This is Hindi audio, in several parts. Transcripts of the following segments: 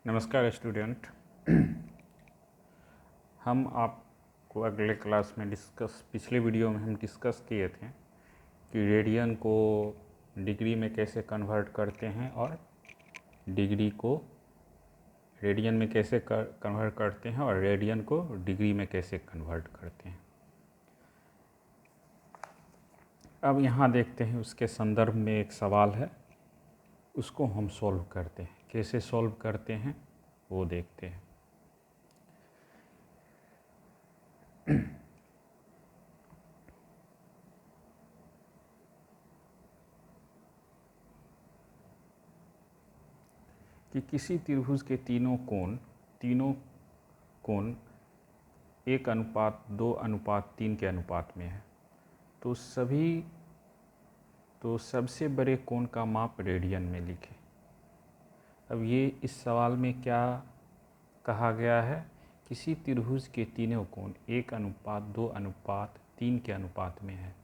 नमस्कार स्टूडेंट। हम आपको अगले क्लास में पिछले वीडियो में हम डिस्कस किए थे कि रेडियन को डिग्री में कैसे कन्वर्ट करते हैं और डिग्री को रेडियन में कैसे कन्वर्ट करते हैं और रेडियन को डिग्री में कैसे कन्वर्ट करते हैं। अब यहाँ देखते हैं, उसके संदर्भ में एक सवाल है, उसको हम सॉल्व करते हैं। कैसे सॉल्व करते हैं वो देखते हैं। कि किसी त्रिभुज के तीनों कोण 1:2:3 के अनुपात में है, तो सबसे बड़े कोण का माप रेडियन में लिखें। अब ये इस सवाल में क्या कहा गया है, किसी त्रिभुज के तीनों कोण 1:2:3 के अनुपात में है,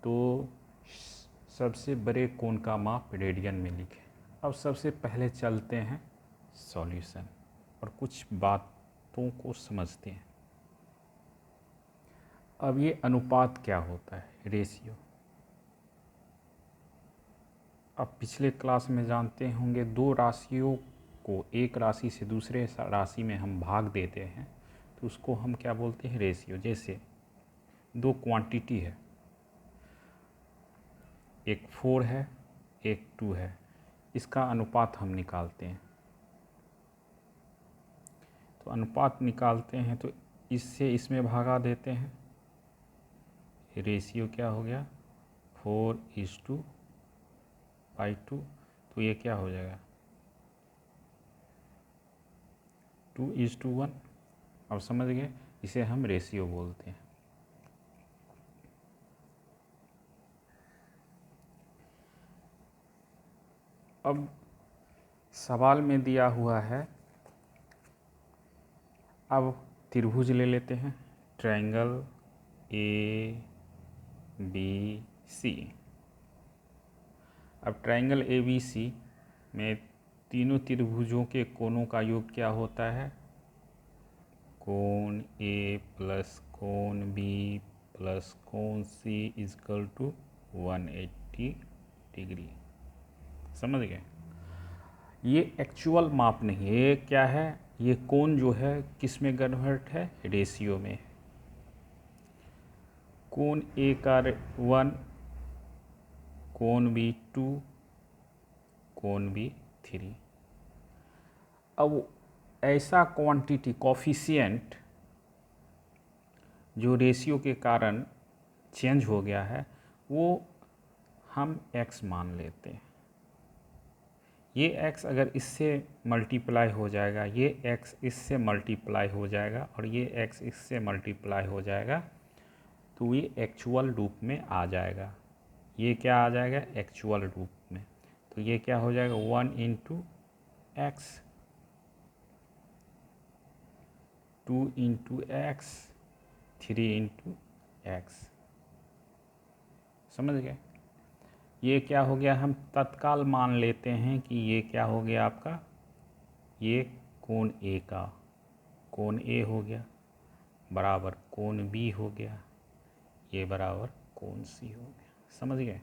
तो सबसे बड़े कोण का माप रेडियन में लिखें। अब सबसे पहले चलते हैं सॉल्यूशन और कुछ बातों को समझते हैं। अब ये अनुपात क्या होता है, रेशियो। अब पिछले क्लास में जानते होंगे, दो राशियों को एक राशि से दूसरे राशि में हम भाग देते हैं तो उसको हम क्या बोलते हैं, रेशियो। जैसे दो क्वांटिटी है, एक 4 है एक 2 है, इसका अनुपात हम निकालते हैं। तो अनुपात निकालते हैं तो इससे इसमें भागा देते हैं, रेशियो क्या हो गया 4:2। तो ये क्या हो जाएगा 2:1। अब समझ गए, इसे हम रेशियो बोलते हैं। अब सवाल में दिया हुआ है, अब त्रिभुज ले लेते हैं, ट्रायंगल ABC। अब ट्रायंगल ABC में तीनों त्रिभुजों के कोणों का योग क्या होता है, कोण A प्लस कोण B प्लस कोण C इजकल टू 180 डिग्री। समझ गए। ये एक्चुअल माप नहीं है, ये क्या है, ये कोण जो है किस में कन्वर्ट है, रेशियो में। कोण A का 1, कोण B 2, कोण B 3। अब ऐसा क्वांटिटी कोफिशिएंट जो रेशियो के कारण चेंज हो गया है, वो हम x मान लेते हैं। ये x अगर इससे मल्टीप्लाई हो जाएगा, ये x इससे मल्टीप्लाई हो जाएगा और ये x इससे मल्टीप्लाई हो जाएगा, तो ये एक्चुअल रूप में आ जाएगा। ये क्या आ जाएगा, एक्चुअल रूप में। तो ये क्या हो जाएगा 1 × x, 2 × x, 3 × x। समझ गए। ये क्या हो गया, हम तत्काल मान लेते हैं कि ये क्या हो गया आपका, ये कोण A का कोण A हो गया बराबर कोण B हो गया, ये बराबर कोण C हो गया। समझ गए।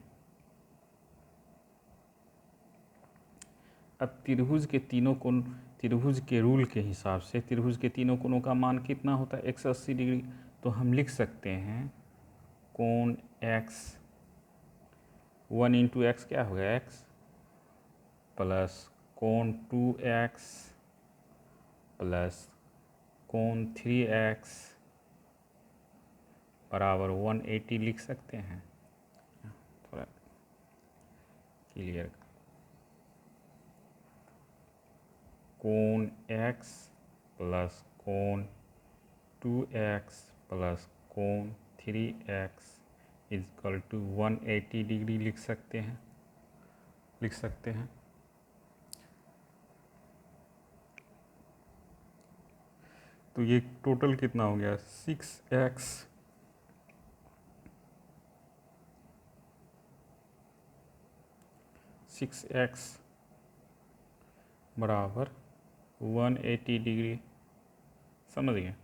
अब त्रिभुज के तीनों कोण, त्रिभुज के रूल के हिसाब से त्रिभुज के तीनों कोणों का मान कितना होता है, 180 डिग्री। तो हम लिख सकते हैं कोण x 1 × x क्या हो गया x प्लस कोण 2x प्लस कोण 3x बराबर 180 लिख सकते हैं। थोड़ा क्लियर, कोण x प्लस कोण 2x प्लस कोण 3x इजकल टू 180 डिग्री लिख सकते हैं। तो ये टोटल कितना हो गया 6x बराबर 180 डिग्री, समझ गए।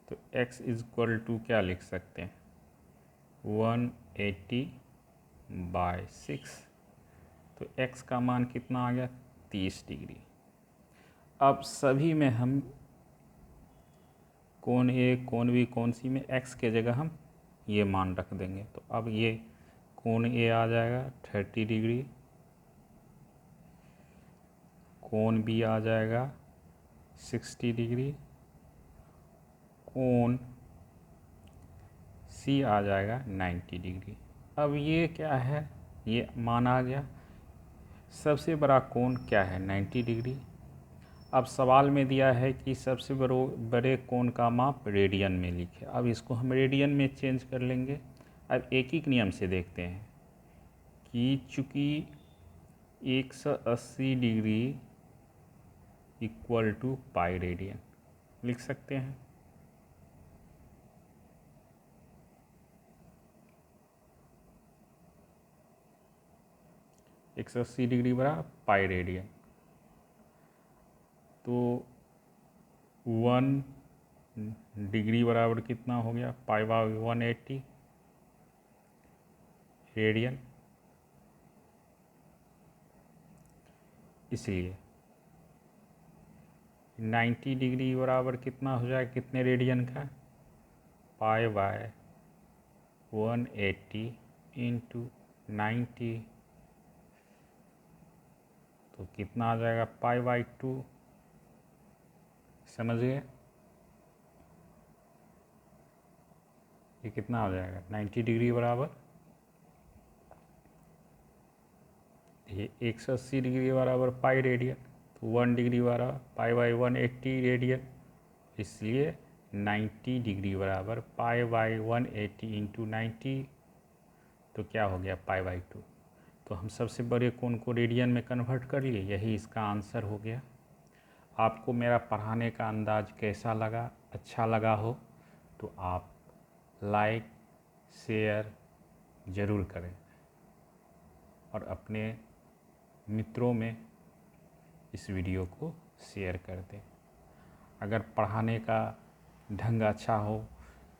तो x इक्वल टू क्या लिख सकते हैं, 180/6। तो x का मान कितना आ गया, 30 डिग्री। अब सभी में हम कोण ए, कोण बी, कोण सी में x के जगह हम ये मान रख देंगे। तो अब ये कोण ए आ जाएगा 30 डिग्री, कोण बी आ जाएगा 60 डिग्री, कोण सी आ जाएगा 90 डिग्री। अब ये क्या है, ये मान आ गया। सबसे बड़ा कोण क्या है, 90 डिग्री। अब सवाल में दिया है कि सबसे बड़े कोण का माप रेडियन में लिखे। अब इसको हम रेडियन में चेंज कर लेंगे। अब एक ही नियम से देखते हैं कि चूँकि 180 degree equal to pi radian लिख सकते हैं। एक 180 डिग्री बराबर पाई रेडियन। तो 1 डिग्री बराबर कितना हो गया, π/180 रेडियन। इसलिए 90 डिग्री बराबर कितना हो जाएगा, कितने रेडियन का, π/180 इंटू 90। तो कितना आ जाएगा, π/2। समझ गए, ये कितना हो जाएगा, 90 डिग्री बराबर, ये 180 डिग्री बराबर पाई रेडियन। तो 1 डिग्री बराबर π/180 रेडियन। इसलिए 90 डिग्री बराबर π/180 इंटू 90। तो क्या हो गया, π/2। तो हम सबसे बड़े कोण को रेडियन में कन्वर्ट कर लिए, यही इसका आंसर हो गया। आपको मेरा पढ़ाने का अंदाज कैसा लगा, अच्छा लगा हो तो आप लाइक शेयर ज़रूर करें और अपने मित्रों में इस वीडियो को शेयर कर दें। अगर पढ़ाने का ढंग अच्छा हो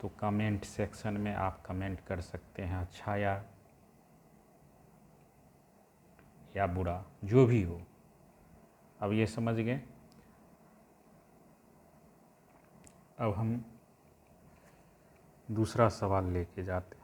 तो कमेंट सेक्शन में आप कमेंट कर सकते हैं, अच्छा या बुरा, जो भी हो। अब ये समझ गए। अब हम दूसरा सवाल लेके जाते हैं।